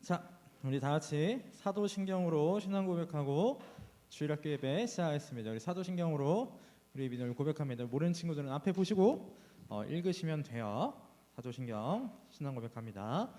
자, 우리 다 같이 사도신경으로 신앙 고백하고 주일학교 예배 시작하겠습니다. 우리 사도신경으로 우리 믿음을 고백합니다. 모르는 친구들은 앞에 보시고 읽으시면 돼요. 사도신경 신앙 고백합니다.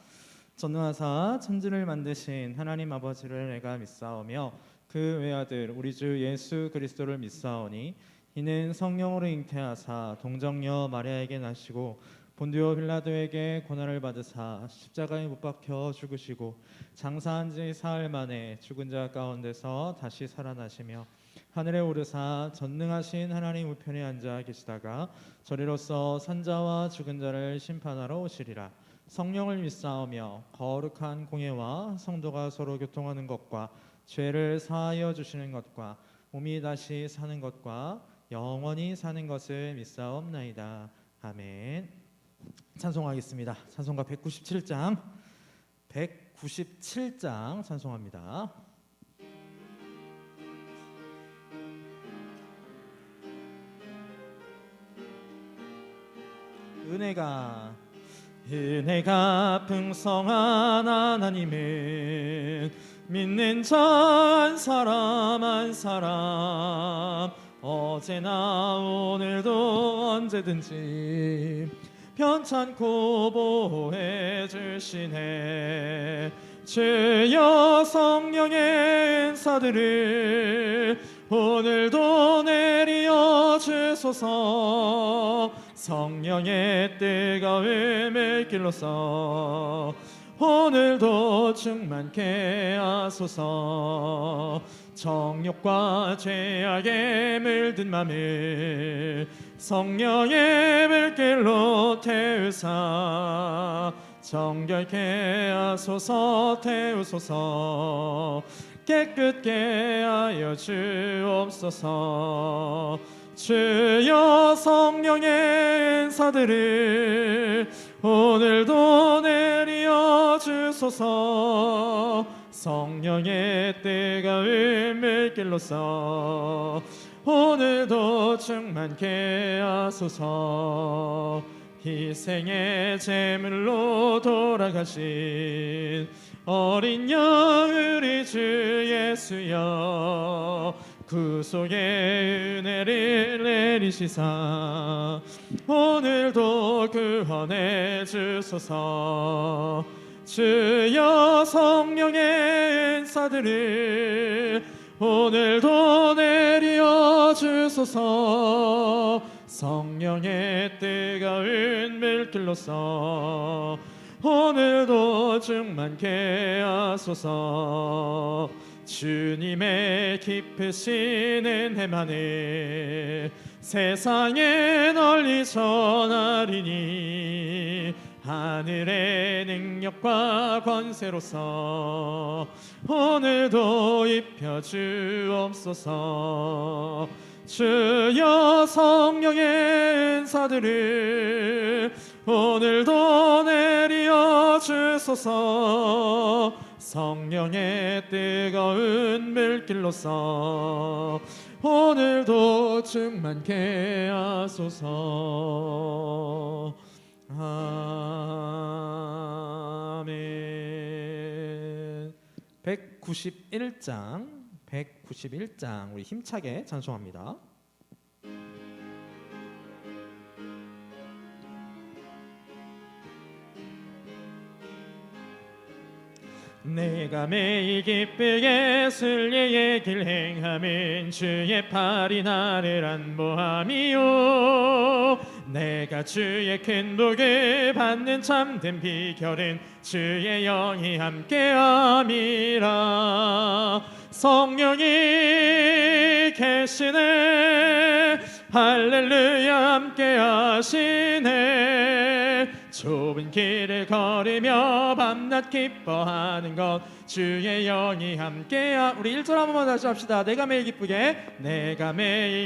전능하사 천지를 만드신 하나님 아버지를 내가 믿사오며 그 외아들 우리 주 예수 그리스도를 믿사오니 이는 성령으로 잉태하사 동정녀 마리아에게 나시고 본디오 빌라도에게 고난을 받으사 십자가에 못 박혀 죽으시고 장사한 지 사흘 만에 죽은 자 가운데서 다시 살아나시며 하늘에 오르사 전능하신 하나님 우편에 앉아 계시다가 저리로서 산자와 죽은 자를 심판하러 오시리라. 성령을 믿사오며 거룩한 공예와 성도가 서로 교통하는 것과 죄를 사하여 주시는 것과 몸이 다시 사는 것과 영원히 사는 것을 믿사옵나이다. 아멘. 찬송하겠습니다. 찬송가 197장 찬송합니다. 은혜가 풍성한 하나님은 믿는 자 한 사람 어제나 오늘도 언제든지 편찮고 보호해 주시네. 주여 성령의 은사들을 오늘도 내리어 주소서. 성령의 뜨거움을 길로써 오늘도 충만케 하소서. 정욕과 죄악에 물든 맘을 성령의 물길로 태우사 정결케 하소서. 태우소서. 깨끗게 하여 주옵소서. 주여 성령의 은사들을 오늘도 내리어 주소서. 성령의 뜨거운 물길로써 오늘도 충만케 하소서. 희생의 제물로 돌아가신 어린 양 우리 주 예수여 구속의 은혜를 내리시사 오늘도 구원해 주소서. 주여 성령의 은사들을 오늘도 내리어 주소서. 성령의 뜨거운 물길로써 오늘도 충만케 하소서. 주님의 깊으신 은혜만을 세상에 널리 전하리니 하늘의 능력과 권세로서 오늘도 입혀 주옵소서. 주여 성령의 은사들을 오늘도 내리어 주소서. 성령의 뜨거운 물길로써 오늘도 충만케 하소서. 아멘. 191장 우리 힘차게 찬송합니다. 내가 매일 기쁘게 순례의 길 행함은 주의 팔이 나를 안보함이요. 내가 주의 큰 복을 받는 참된 비결은 주의 영이 함께함이라. 성령이 계시네. 할렐루야 함께하시네. 좁은 길을 걸으며 밤낮 기뻐하는 것 주의 영이 함께하. 우리 1절 한 번만 다시 합시다. 내가 매일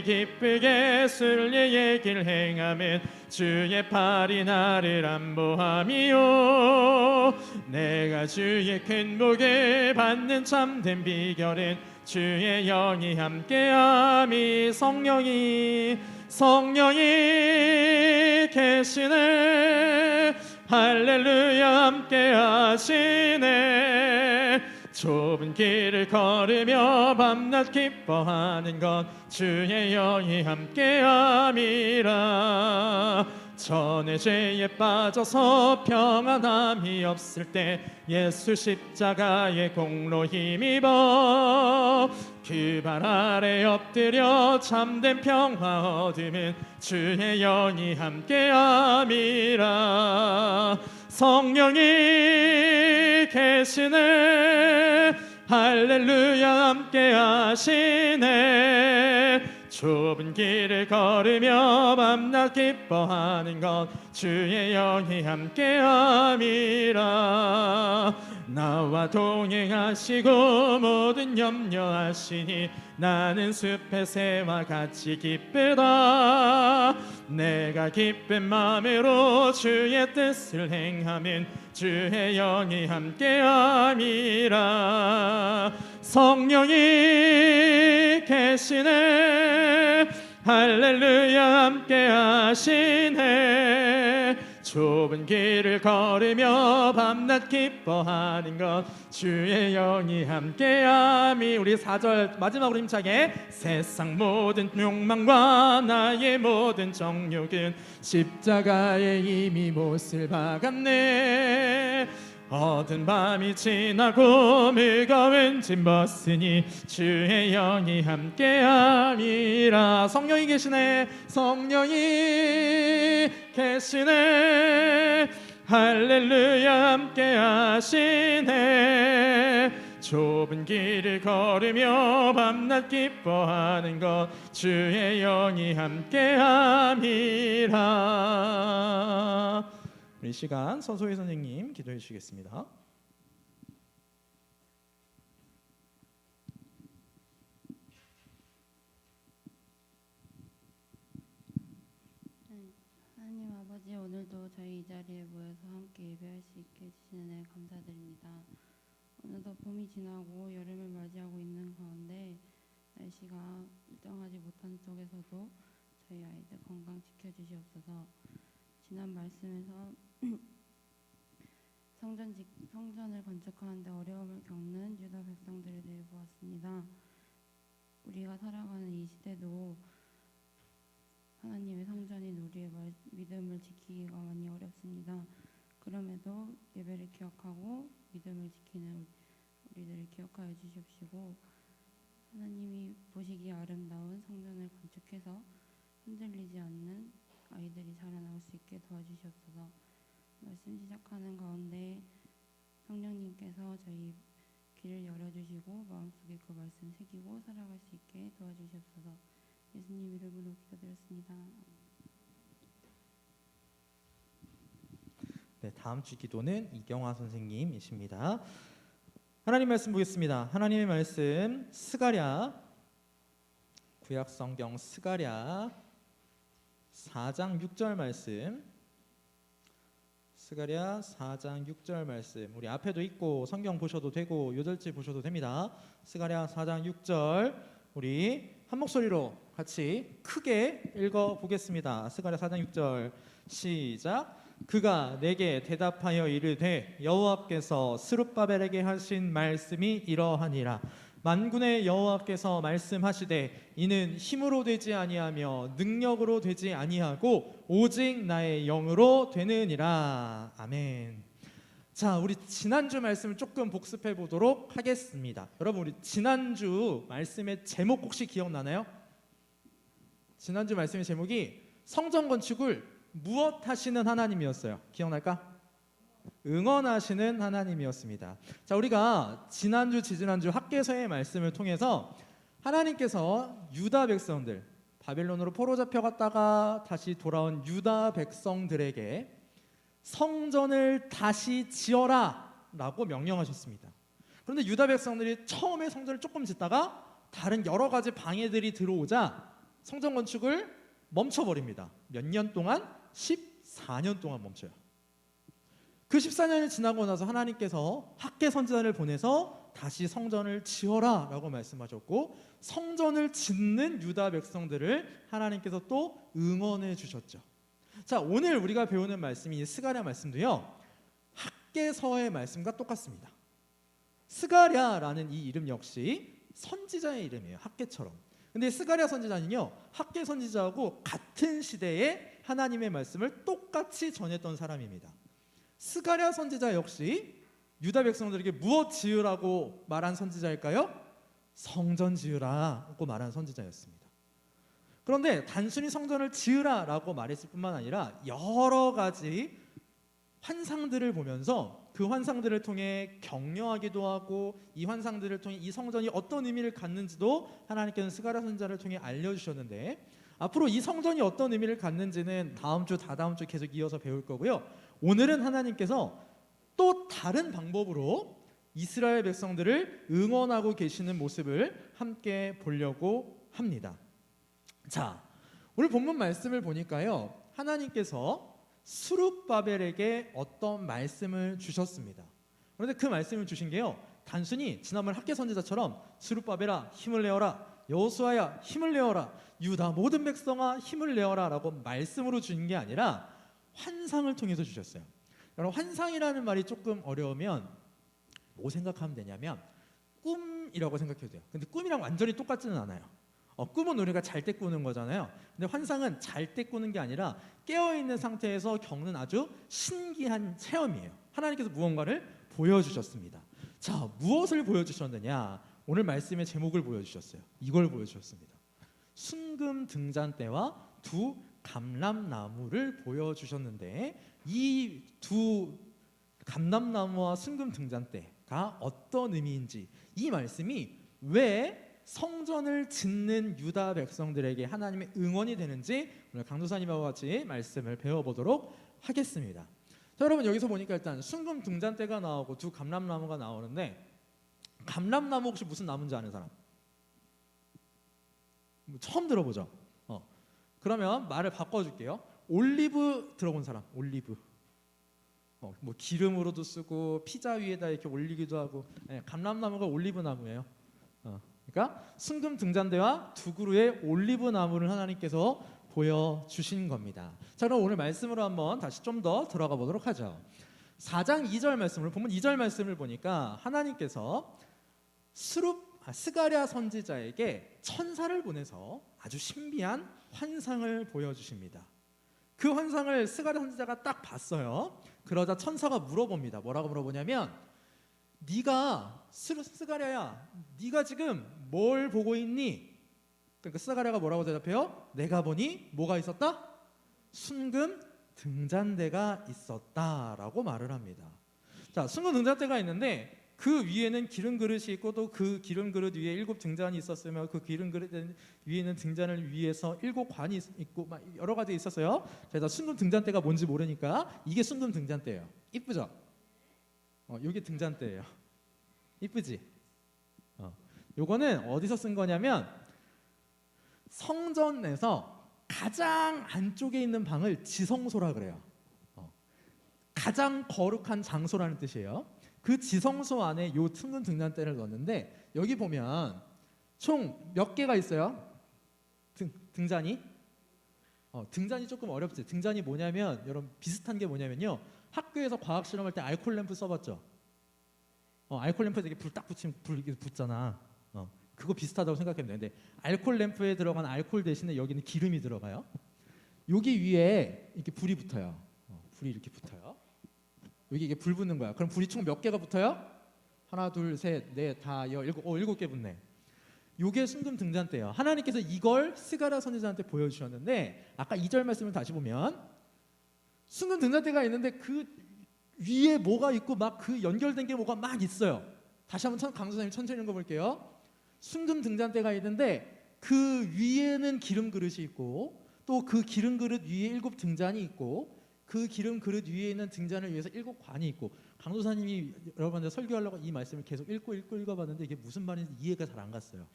기쁘게 순례의 길 행함은 주의 팔이 나를 안보함이요. 내가 주의 큰 복을 받는 참된 비결은 주의 영이 함께함이. 성령이 계시네. 할렐루야 함께 하시네. 좁은 길을 걸으며 밤낮 기뻐하는 것 주의 영이 함께함이라. 전에 죄에 빠져서 평안함이 없을 때 예수 십자가의 공로 힘입어 그 발 아래 엎드려 참된 평화 얻음은 주의 영이 함께함이라. 성령이 계시네 할렐루야 함께하시네. 좁은 길을 걸으며 밤낮 기뻐하는 것 주의 영이 함께함이라. 나와 동행하시고 모든 염려하시니 나는 숲의 새와 같이 기쁘다. 내가 기쁜 마음으로 주의 뜻을 행하면 주의 영이 함께함이라. 성령이 계시네 할렐루야 함께하시네. 좁은 길을 걸으며 밤낮 기뻐하는 것 주의 영이 함께함이. 우리 4절 마지막으로 힘차게. 세상 모든 욕망과 나의 모든 정욕은 십자가에 이미 못을 박았네. 어두운 밤이 지나고 무거운 짐 벗으니 주의 영이 함께함이라. 성령이 계시네 성령이 계시네 할렐루야 함께하시네. 좁은 길을 걸으며 밤낮 기뻐하는 것 주의 영이 함께함이라. 이 시간 서소희 선생님 기도해 주시겠습니다. 하나님 아버지, 오늘도 저희 이 자리에 모여서 함께 예배할 수 있게 해주시는 애 감사드립니다. 오늘도 봄이 지나고 여름을 맞이하고 있는 가운데 날씨가 일정하지 못한 속에서도 저희 아이들 건강 지켜주시옵소서. 지난 말씀에서 성전을 건축하는데 어려움을 겪는 유다 백성들에 대해 보았습니다. 우리가 살아가는 이 시대도 하나님의 성전인 우리의 믿음을 지키기가 많이 어렵습니다. 그럼에도 예배를 기억하고 믿음을 지키는 우리들을 기억하여 주십시고, 하나님이 보시기에 아름다운 성전을 건축해서 흔들리지 않는 아이들이 자라나올 수 있게 도와주시옵소서. 말씀 시작하는 가운데 성령님께서 저희 길을 열어주시고 마음속에 그 말씀 새기고 살아갈 수 있게 도와주시옵소서. 예수님 이름으로 기도드렸습니다. 네, 다음 주 기도는 이경화 선생님이십니다. 하나님 말씀 보겠습니다. 하나님의 말씀 스가랴 구약 성경 스가랴 4장 6절 말씀. 스가랴 4장 6절 말씀. 우리 앞에도 있고 성경 보셔도 되고 요절지 보셔도 됩니다. 스가랴 4장 6절 우리 한 목소리로 같이 크게 읽어 보겠습니다. 스가랴 4장 6절 시작. 그가 내게 대답하여 이르되 여호와께서 스룹바벨에게 하신 말씀이 이러하니라. 만군의 여호와께서 말씀하시되 이는 힘으로 되지 아니하며 능력으로 되지 아니하고 오직 나의 영으로 되느니라. 아멘. 자, 우리 지난주 말씀을 조금 복습해 보도록 하겠습니다. 여러분, 우리 지난주 말씀의 제목 혹시 기억나나요? 지난주 말씀의 제목이 성전 건축을 무엇 하시는 하나님이었어요? 기억날까? 응원하시는 하나님이었습니다. 자, 우리가 지난주 지지난주 학개서의 말씀을 통해서 하나님께서 유다 백성들, 바벨론으로 포로 잡혀갔다가 다시 돌아온 유다 백성들에게 성전을 다시 지어라 라고 명령하셨습니다. 그런데 유다 백성들이 처음에 성전을 조금 짓다가 다른 여러 가지 방해들이 들어오자 성전 건축을 멈춰버립니다. 몇 년 동안? 14년 동안 멈춰요. 그 14년이 지나고 나서 하나님께서 학개 선지자를 보내서 다시 성전을 지어라 라고 말씀하셨고, 성전을 짓는 유다 백성들을 하나님께서 또 응원해 주셨죠. 자, 오늘 우리가 배우는 말씀이 스가랴 말씀도요, 학개서의 말씀과 똑같습니다. 스가랴라는 이 이름 역시 선지자의 이름이에요. 학개처럼. 근데 스가랴 선지자는요, 학개 선지자하고 같은 시대에 하나님의 말씀을 똑같이 전했던 사람입니다. 스가랴 선지자 역시 유다 백성들에게 무엇 지으라고 말한 선지자일까요? 성전 지으라고 말한 선지자였습니다. 그런데 단순히 성전을 지으라라고 말했을 뿐만 아니라 여러 가지 환상들을 보면서 그 환상들을 통해 격려하기도 하고 이 환상들을 통해 이 성전이 어떤 의미를 갖는지도 하나님께서는 스가랴 선지자를 통해 알려주셨는데, 앞으로 이 성전이 어떤 의미를 갖는지는 다음 주, 다다음 주 계속 이어서 배울 거고요. 오늘은 하나님께서 또 다른 방법으로 이스라엘 백성들을 응원하고 계시는 모습을 함께 보려고 합니다. 자, 오늘 본문 말씀을 보니까요, 하나님께서 스룹바벨에게 어떤 말씀을 주셨습니다. 그런데 그 말씀을 주신 게요, 단순히 지난번 학개 선지자처럼 스룹바벨아 힘을 내어라, 여호수아야 힘을 내어라, 유다 모든 백성아 힘을 내어라 라고 말씀으로 주신 게 아니라 환상을 통해서 주셨어요. 여러분, 환상이라는 말이 조금 어려우면 뭐 생각하면 되냐면 꿈이라고 생각해도 돼요. 근데 꿈이랑 완전히 똑같지는 않아요. 꿈은 우리가 잘 때 꾸는 거잖아요. 근데 환상은 잘 때 꾸는 게 아니라 깨어있는 상태에서 겪는 아주 신기한 체험이에요. 하나님께서 무언가를 보여주셨습니다. 자, 무엇을 보여주셨느냐? 오늘 말씀의 제목을 보여주셨어요. 이걸 보여주셨습니다. 순금 등잔대와 두 감람나무를 보여주셨는데, 이 두 감람나무와 순금 등잔대가 어떤 의미인지, 이 말씀이 왜 성전을 짓는 유다 백성들에게 하나님의 응원이 되는지 오늘 강도사님하고 같이 말씀을 배워보도록 하겠습니다. 자, 여러분, 여기서 보니까 일단 순금 등잔대가 나오고 두 감람나무가 나오는데, 감람나무 혹시 무슨 나무인지 아는 사람? 처음 들어보죠? 그러면 말을 바꿔줄게요. 올리브 들어본 사람? 올리브. 뭐 기름으로도 쓰고 피자 위에다 이렇게 올리기도 하고. 네, 감람나무가 올리브 나무예요. 그러니까 순금 등잔대와 두 그루의 올리브 나무를 하나님께서 보여주신 겁니다. 자, 그럼 오늘 말씀으로 한번 다시 좀 더 들어가 보도록 하죠. 4장 2절 말씀을 보면 2절 말씀을 보니까 하나님께서 스가랴 선지자에게 천사를 보내서 아주 신비한 환상을 보여주십니다. 그 환상을 스가랴 선지자가 딱 봤어요. 그러자 천사가 물어봅니다. 뭐라고 물어보냐면, 네가 스가랴야, 네가 지금 뭘 보고 있니? 그러니까 스가랴가 뭐라고 대답해요? 내가 보니 뭐가 있었다? 순금 등잔대가 있었다라고 말을 합니다. 자, 순금 등잔대가 있는데 그 위에는 기름 그릇이 있고, 또 그 기름 그릇 위에 7 등잔이 있었으며, 그 기름 그릇 위에는 등잔을 위해서 7 관이 있고 막 여러 가지 있었어요. 그래서 순금 등잔대가 뭔지 모르니까 이게 순금 등잔대예요. 이쁘죠? 이게 등잔대예요. 이쁘지? 요거는 어디서 쓴 거냐면 성전에서 가장 안쪽에 있는 방을 지성소라 그래요. 가장 거룩한 장소라는 뜻이에요. 그 지성소 안에 요 순금 등잔대를 넣었는데, 여기 보면 총 몇 개가 있어요? 등잔이? 등잔이 조금 어렵지. 등잔이 뭐냐면, 여러분 비슷한 게 뭐냐면요, 학교에서 과학 실험할 때 알콜 램프 써봤죠? 알콜 램프에 이렇게 불 딱 붙이면 불 이렇게 붙잖아. 그거 비슷하다고 생각하면 되는데, 알콜 램프에 들어간 알콜 대신에 여기는 기름이 들어가요. 여기 위에 이렇게 불이 붙어요. 불이 이렇게 붙어요. 여기 이게 불 붙는 거야. 그럼 불이 총 몇 개가 붙어요? 하나, 둘, 셋, 넷, 다, 7개 붙네. 요게 순금 등잔대예요. 하나님께서 이걸 스가랴 선지자한테 보여주셨는데, 아까 2절 말씀을 다시 보면 순금 등잔대가 있는데 그 위에 뭐가 있고 막 그 연결된 게 뭐가 막 있어요. 다시 한번 강수사님 천천히 읽어볼게요. 순금 등잔대가 있는데 그 위에는 기름 그릇이 있고, 또 그 기름 그릇 위에 7 등잔이 있고, 그 기름 그릇 위에 있는 등잔을 위해서 7 관이 있고. 강도사님이 여러분들 설교하려고 이 말씀을 계속 읽어봤는데 이게 무슨 말인지 이해가 잘 안 갔어요.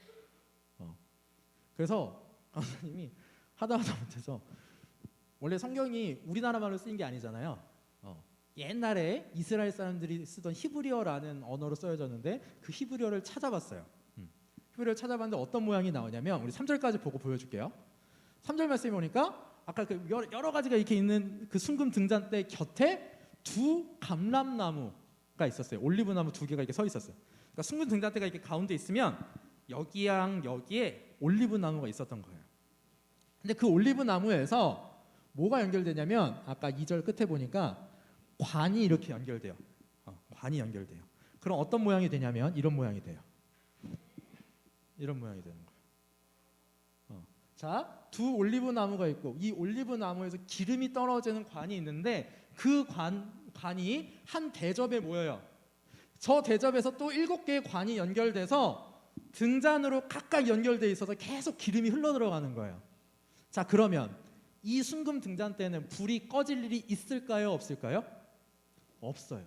그래서 강도사님이 하다 못해서, 원래 성경이 우리나라 말로 쓰인 게 아니잖아요. 옛날에 이스라엘 사람들이 쓰던 히브리어라는 언어로 써여졌는데 그 히브리어를 찾아봤어요. 히브리어를 찾아봤는데 어떤 모양이 나오냐면, 우리 3절까지 보고 보여줄게요. 3절 말씀에 보니까 아까 그 여러 가지가 이렇게 있는 그 순금 등잔대 곁에 두 감람나무, 등잔대가 있었어요. 올리브나무 두 개가 이렇게 서 있었어요. 그러니까 순금 등잔대가 이렇게 가운데 있으면 여기랑 여기에 올리브나무가 있었던 거예요. 근데 그 올리브나무에서 뭐가 연결되냐면 아까 2절 끝에 보니까 관이 이렇게 연결돼요. 관이 연결돼요. 그럼 어떤 모양이 되냐면 이런 모양이 돼요. 이런 모양이 되는 거예요. 자, 두 올리브 나무가 있고 이 올리브 나무에서 기름이 떨어지는 관이 있는데 그 관이 한 대접에 모여요. 저 대접에서 또 7개의 관이 연결돼서 등잔으로 각각 연결돼 있어서 계속 기름이 흘러 들어가는 거예요. 자, 그러면 이 순금 등잔대는 불이 꺼질 일이 있을까요? 없을까요? 없어요.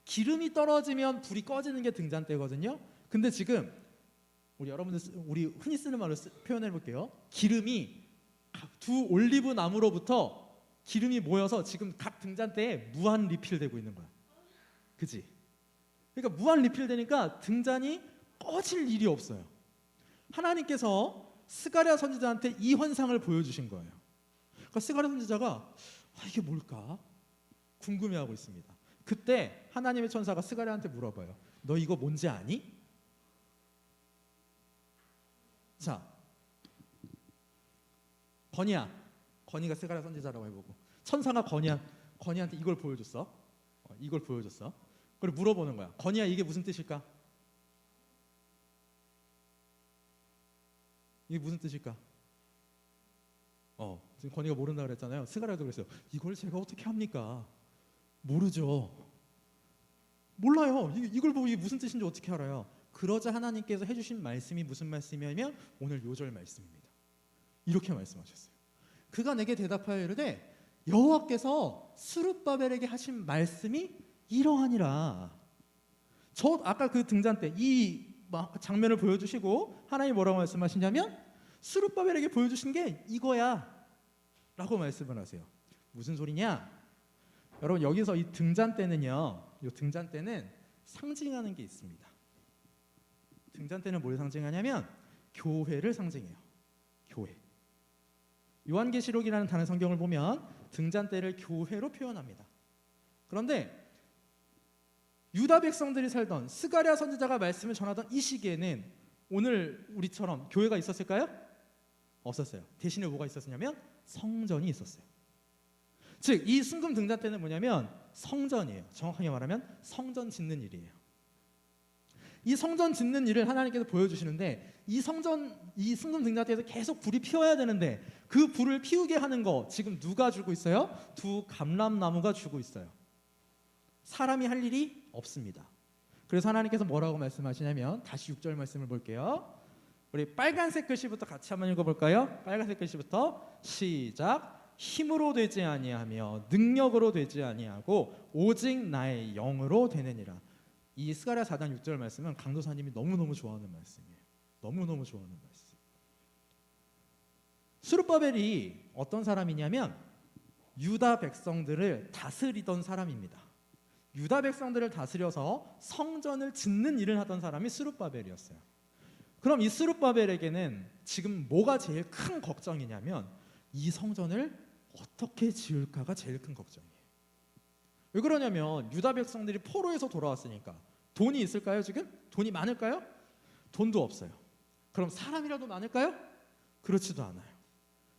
기름이 떨어지면 불이 꺼지는 게 등잔대거든요. 근데 지금 우리 흔히 쓰는 말로 표현해 볼게요. 기름이 두 올리브 나무로부터 기름이 모여서 지금 각 등잔대에 무한 리필되고 있는 거야. 그지? 그러니까 무한 리필되니까 등잔이 꺼질 일이 없어요. 하나님께서 스가랴 선지자한테 이 환상을 보여주신 거예요. 그러니까 스가랴 선지자가 이게 뭘까 궁금해하고 있습니다. 그때 하나님의 천사가 스가랴한테 물어봐요. 너 이거 뭔지 아니? 자, 건이가 스가랴 선지자라고 해보고 천사가 건이한테 이걸 보여줬어. 이걸 보여줬어. 그리고 물어보는 거야. 건이야, 이게 무슨 뜻일까? 이게 무슨 뜻일까? 지금 건이가 모른다 그랬잖아요. 스가랴도 그랬어요. 이걸 제가 어떻게 합니까? 모르죠. 몰라요. 이걸 보고 이게 무슨 뜻인지 어떻게 알아요? 그러자 하나님께서 해주신 말씀이 무슨 말씀이냐면 오늘 요절 말씀입니다. 이렇게 말씀하셨어요. 그가 내게 대답하여 이르되 여호와께서 스룹바벨에게 하신 말씀이 이러하니라. 저 아까 그 등잔대 이 장면을 보여주시고 하나님이 뭐라고 말씀하시냐면 스룹바벨에게 보여주신 게 이거야 라고 말씀을 하세요. 무슨 소리냐? 여러분 여기서 이 등잔대는요, 이 등잔대는 상징하는 게 있습니다. 등잔대는 뭘 상징하냐면 교회를 상징해요. 교회. 요한계시록이라는 단어 성경을 보면 등잔대를 교회로 표현합니다. 그런데 유다 백성들이 살던 스가랴 선지자가 말씀을 전하던 이 시기에는 오늘 우리처럼 교회가 있었을까요? 없었어요. 대신에 뭐가 있었냐면 성전이 있었어요. 즉 이 순금 등잔대는 뭐냐면 성전이에요. 정확하게 말하면 성전 짓는 일이에요. 이 성전 짓는 일을 하나님께서 보여주시는데 이 순금 등잔대에서 계속 불이 피워야 되는데 그 불을 피우게 하는 거 지금 누가 주고 있어요? 두 감람나무가 주고 있어요. 사람이 할 일이 없습니다. 그래서 하나님께서 뭐라고 말씀하시냐면 다시 6절 말씀을 볼게요. 우리 빨간색 글씨부터 같이 한번 읽어볼까요? 빨간색 글씨부터 시작. 힘으로 되지 아니하며 능력으로 되지 아니하고 오직 나의 영으로 되느니라. 이 스가랴 4장 6절 말씀은 강도사님이 너무너무 좋아하는 말씀이에요. 너무너무 좋아하는 말씀. 스룹바벨이 어떤 사람이냐면 유다 백성들을 다스리던 사람입니다. 유다 백성들을 다스려서 성전을 짓는 일을 하던 사람이 스룹바벨이었어요. 그럼 이 스룹바벨에게는 지금 뭐가 제일 큰 걱정이냐면 이 성전을 어떻게 지을까가 제일 큰 걱정이에요. 왜 그러냐면 유다 백성들이 포로에서 돌아왔으니까. 돈이 있을까요 지금? 돈이 많을까요? 돈도 없어요. 그럼 사람이라도 많을까요? 그렇지도 않아요.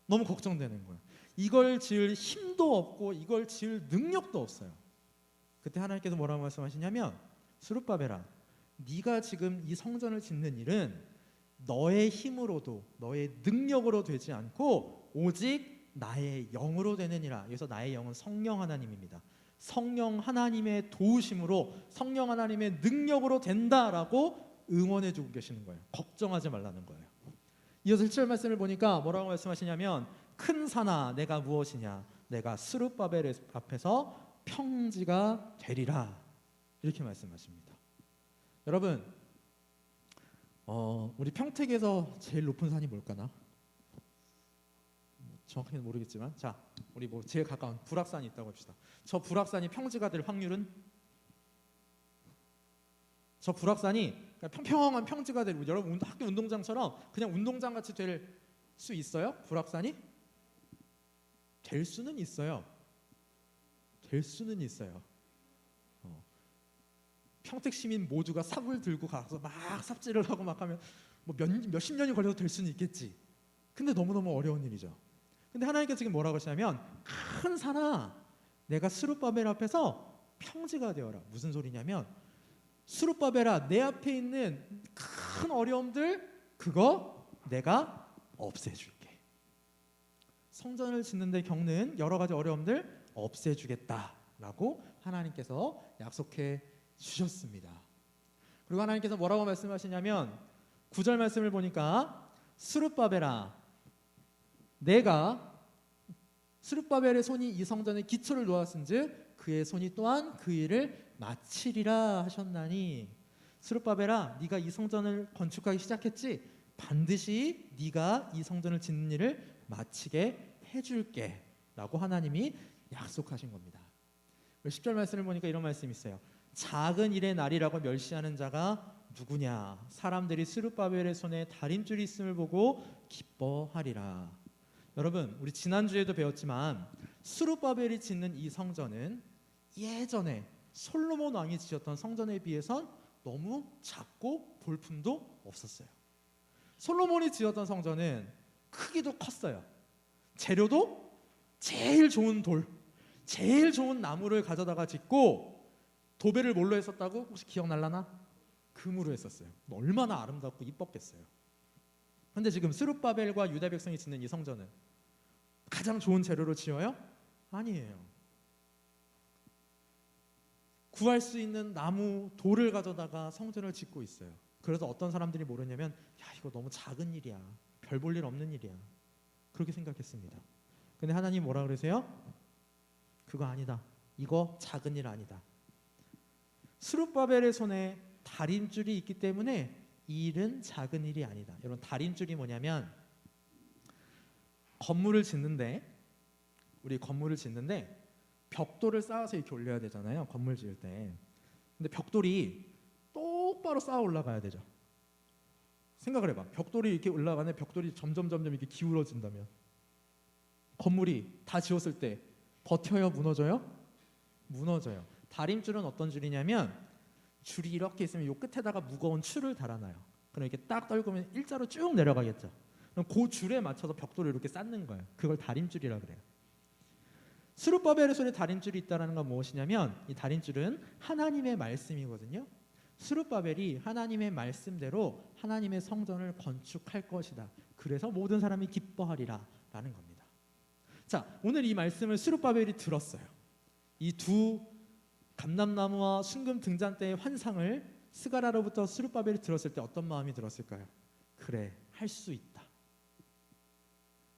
너무 걱정되는 거예요. 이걸 지을 힘도 없고 이걸 지을 능력도 없어요. 그때 하나님께서 뭐라고 말씀하시냐면 스룹바벨아, 네가 지금 이 성전을 짓는 일은 너의 힘으로도 너의 능력으로 되지 않고 오직 나의 영으로 되느니라. 여기서 나의 영은 성령 하나님입니다. 성령 하나님의 도우심으로 성령 하나님의 능력으로 된다라고 응원해 주고 계시는 거예요. 걱정하지 말라는 거예요. 이어서 1절 말씀을 보니까 뭐라고 말씀하시냐면 큰 산아 내가 무엇이냐, 내가 스룹바벨 앞에서 평지가 되리라, 이렇게 말씀하십니다. 여러분 우리 평택에서 제일 높은 산이 뭘까나? 정확히는 모르겠지만 자, 우리 뭐 제일 가까운 불악산이 있다고 합시다. 저 불악산이 평지가 될 확률은? 저 불악산이 평평한 평지가 될, 여러분 학교 운동장처럼 그냥 운동장 같이 될 수 있어요? 불악산이? 될 수는 있어요. 될 수는 있어요. 평택 시민 모두가 삽을 들고 가서 막 삽질을 하고 막 하면 뭐 몇십 년이 걸려도 될 수는 있겠지. 근데 너무너무 어려운 일이죠. 근데 하나님께서 지금 뭐라고 하시냐면 큰 산아 내가 스룹바벨 앞에서 평지가 되어라. 무슨 소리냐면 스룹바벨아 내 앞에 있는 큰 어려움들 그거 내가 없애줄게. 성전을 짓는 데 겪는 여러 가지 어려움들 없애주겠다라고 하나님께서 약속해 주셨습니다. 그리고 하나님께서 뭐라고 말씀하시냐면 9절 말씀을 보니까 스룹바벨아 내가 스룹바벨의 손이 이 성전의 기초를 놓았은즉 그의 손이 또한 그 일을 마치리라 하셨나니 스룹바벨아 네가 이 성전을 건축하기 시작했지 반드시 네가 이 성전을 짓는 일을 마치게 해줄게 라고 하나님이 약속하신 겁니다. 10절 말씀을 보니까 이런 말씀이 있어요. 작은 일의 날이라고 멸시하는 자가 누구냐 사람들이 스룹바벨의 손에 다림줄이 있음을 보고 기뻐하리라. 여러분 우리 지난주에도 배웠지만 스룹바벨이 짓는 이 성전은 예전에 솔로몬 왕이 지었던 성전에 비해선 너무 작고 볼품도 없었어요. 솔로몬이 지었던 성전은 크기도 컸어요. 재료도 제일 좋은 돌, 제일 좋은 나무를 가져다가 짓고 도배를 뭘로 했었다고 혹시 기억날라나? 금으로 했었어요. 얼마나 아름답고 이뻤겠어요. 그런데 지금 스룹바벨과 유다 백성이 짓는 이 성전은 가장 좋은 재료로 지어요? 아니에요. 구할 수 있는 나무, 돌을 가져다가 성전을 짓고 있어요. 그래서 어떤 사람들이 모르냐면 야 이거 너무 작은 일이야. 별 볼 일 없는 일이야. 그렇게 생각했습니다. 근데 하나님 뭐라 그러세요? 그거 아니다. 이거 작은 일 아니다. 스룹바벨의 손에 다림줄이 있기 때문에 이 일은 작은 일이 아니다. 여러분 다림줄이 뭐냐면 우리 건물을 짓는데 벽돌을 쌓아서 이렇게 올려야 되잖아요. 건물 지을 때. 근데 벽돌이 똑바로 쌓아 올라가야 되죠. 생각을 해봐. 벽돌이 이렇게 올라가는데 벽돌이 점점 이렇게 기울어진다면 건물이 다 지었을 때 버텨요? 무너져요? 무너져요. 다림줄은 어떤 줄이냐면 줄이 이렇게 있으면 이 끝에다가 무거운 추를 달아놔요. 그럼 이렇게 딱 떨구면 일자로 쭉 내려가겠죠. 그럼 그 줄에 맞춰서 벽돌을 이렇게 쌓는 거예요. 그걸 다림줄이라 그래요. 스룹바벨의 손에 다림줄이 있다는 건 무엇이냐면 이 다림줄은 하나님의 말씀이거든요. 스룹바벨이 하나님의 말씀대로 하나님의 성전을 건축할 것이다. 그래서 모든 사람이 기뻐하리라 라는 겁니다. 자, 오늘 이 말씀을 스룹바벨이 들었어요. 이 두 감람나무와 순금 등잔대의 환상을 스가랴로부터 스룹바벨이 들었을 때 어떤 마음이 들었을까요? 그래, 할 수 있다.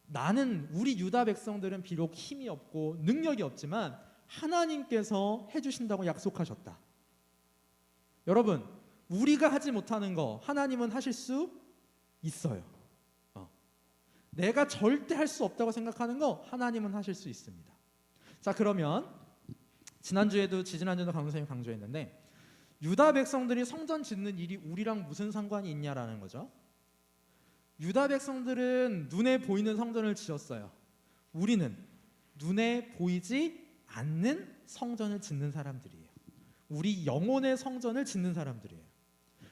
나는 우리 유다 백성들은 비록 힘이 없고 능력이 없지만 하나님께서 해주신다고 약속하셨다. 여러분 우리가 하지 못하는 거 하나님은 하실 수 있어요. 내가 절대 할 수 없다고 생각하는 거 하나님은 하실 수 있습니다. 자 그러면 지난주에도 강동선생님이 강조했는데 유다 백성들이 성전 짓는 일이 우리랑 무슨 상관이 있냐라는 거죠. 유다 백성들은 눈에 보이는 성전을 지었어요. 우리는 눈에 보이지 않는 성전을 짓는 사람들이에요. 우리 영혼의 성전을 짓는 사람들이에요.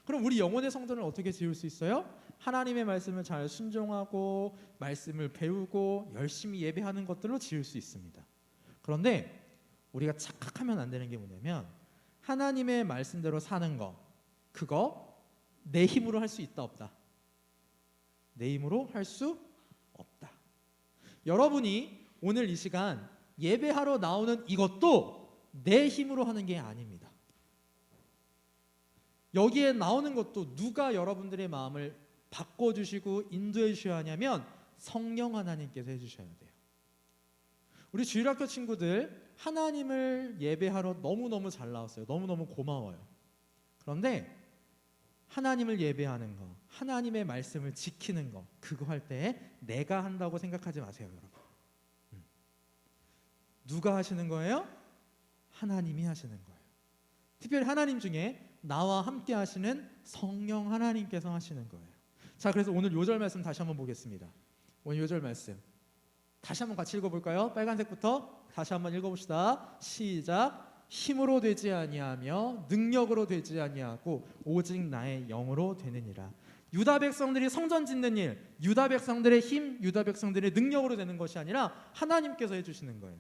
그럼 우리 영혼의 성전을 어떻게 지을 수 있어요? 하나님의 말씀을 잘 순종하고 말씀을 배우고 열심히 예배하는 것들로 지을 수 있습니다. 그런데 우리가 착각하면 안 되는 게 뭐냐면 하나님의 말씀대로 사는 거 그거 내 힘으로 할 수 있다 없다? 내 힘으로 할 수 없다. 여러분이 오늘 이 시간 예배하러 나오는 이것도 내 힘으로 하는 게 아닙니다. 여기에 나오는 것도 누가 여러분들의 마음을 바꿔주시고 인도해 주셔야 하냐면 성령 하나님께서 해주셔야 돼요. 우리 주일학교 친구들 하나님을 예배하러 너무너무 잘 나왔어요. 너무너무 고마워요. 그런데 하나님을 예배하는 거, 하나님의 말씀을 지키는 거 그거 할 때 내가 한다고 생각하지 마세요, 여러분. 누가 하시는 거예요? 하나님이 하시는 거예요. 특별히 하나님 중에 나와 함께 하시는 성령 하나님께서 하시는 거예요. 자, 그래서 오늘 요절 말씀 다시 한번 보겠습니다. 오늘 요절 말씀 다시 한번 같이 읽어볼까요? 빨간색부터 다시 한번 읽어봅시다. 시작. 힘으로 되지 아니하며 능력으로 되지 아니하고 오직 나의 영으로 되느니라. 유다 백성들이 성전 짓는 일, 유다 백성들의 힘, 유다 백성들의 능력으로 되는 것이 아니라 하나님께서 해주시는 거예요.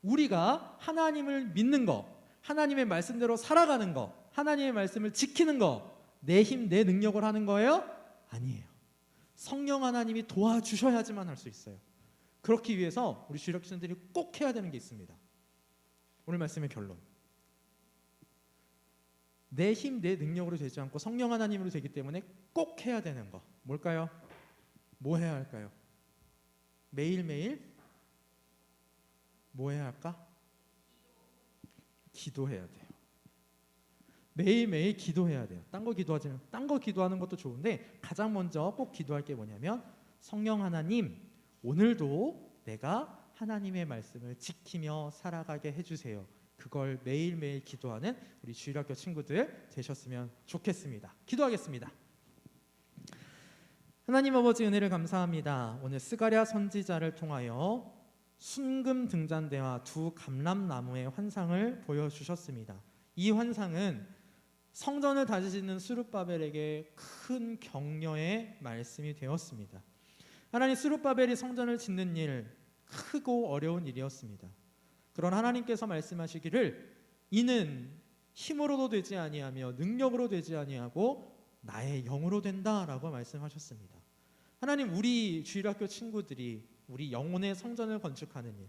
우리가 하나님을 믿는 거, 하나님의 말씀대로 살아가는 거, 하나님의 말씀을 지키는 거, 내 힘, 내 능력을 하는 거예요? 아니에요. 성령 하나님이 도와주셔야지만 할 수 있어요. 그렇기 위해서 우리 주일 학생들이 꼭 해야 되는 게 있습니다. 오늘 말씀의 결론. 내 힘, 내 능력으로 되지 않고 성령 하나님으로 되기 때문에 꼭 해야 되는 거 뭘까요? 뭐 해야 할까요? 매일매일 뭐 해야 할까? 기도해야 돼요. 매일매일 기도해야 돼요. 딴 거 기도하지만 딴 거 기도하는 것도 좋은데 가장 먼저 꼭 기도할 게 뭐냐면 성령 하나님, 오늘도 내가 하나님의 말씀을 지키며 살아가게 해주세요. 그걸 매일매일 기도하는 우리 주일학교 친구들 되셨으면 좋겠습니다. 기도하겠습니다. 하나님 아버지 은혜를 감사합니다. 오늘 스가랴 선지자를 통하여 순금 등잔대와 두 감람나무의 환상을 보여주셨습니다. 이 환상은 성전을 다시 짓는 스룹바벨에게 큰 격려의 말씀이 되었습니다. 하나님, 스룹바벨이 성전을 짓는 일, 크고 어려운 일이었습니다. 그런 하나님께서 말씀하시기를 이는 힘으로도 되지 아니하며 능력으로 되지 아니하고 나의 영으로 된다라고 말씀하셨습니다. 하나님, 우리 주일학교 친구들이 우리 영혼의 성전을 건축하는 일,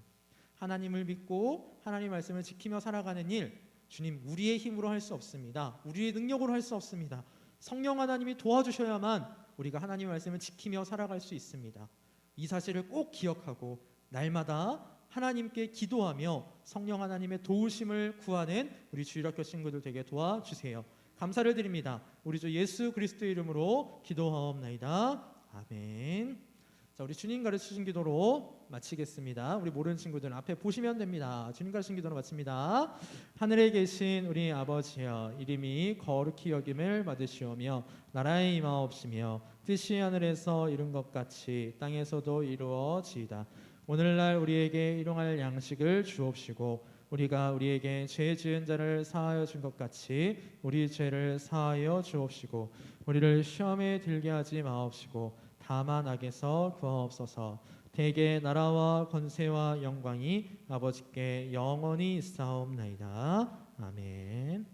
하나님을 믿고 하나님 말씀을 지키며 살아가는 일, 주님, 우리의 힘으로 할 수 없습니다. 우리의 능력으로 할 수 없습니다. 성령 하나님이 도와주셔야만 우리가 하나님의 말씀을 지키며 살아갈 수 있습니다. 이 사실을 꼭 기억하고 날마다 하나님께 기도하며 성령 하나님의 도우심을 구하는 우리 주일학교 친구들 되게 도와주세요. 감사를 드립니다. 우리 주 예수 그리스도의 이름으로 기도하옵나이다. 아멘. 자, 우리 주님 가르치신 기도로 마치겠습니다. 우리 모르는 친구들은 앞에 보시면 됩니다. 주님 가르치신 기도로 마칩니다. 하늘에 계신 우리 아버지여, 이름이 거룩히 여김을 받으시오며 나라의 임하옵시며 뜻이 하늘에서 이룬 것 같이 땅에서도 이루어지이다. 오늘날 우리에게 일용할 양식을 주옵시고 우리가 우리에게 죄 지은 자를 사하여 준 것 같이 우리 죄를 사하여 주옵시고 우리를 시험에 들게 하지 마옵시고 다만 악에서 구하옵소서. 대개 나라와 권세와 영광이 아버지께 영원히 있사옵나이다. 아멘.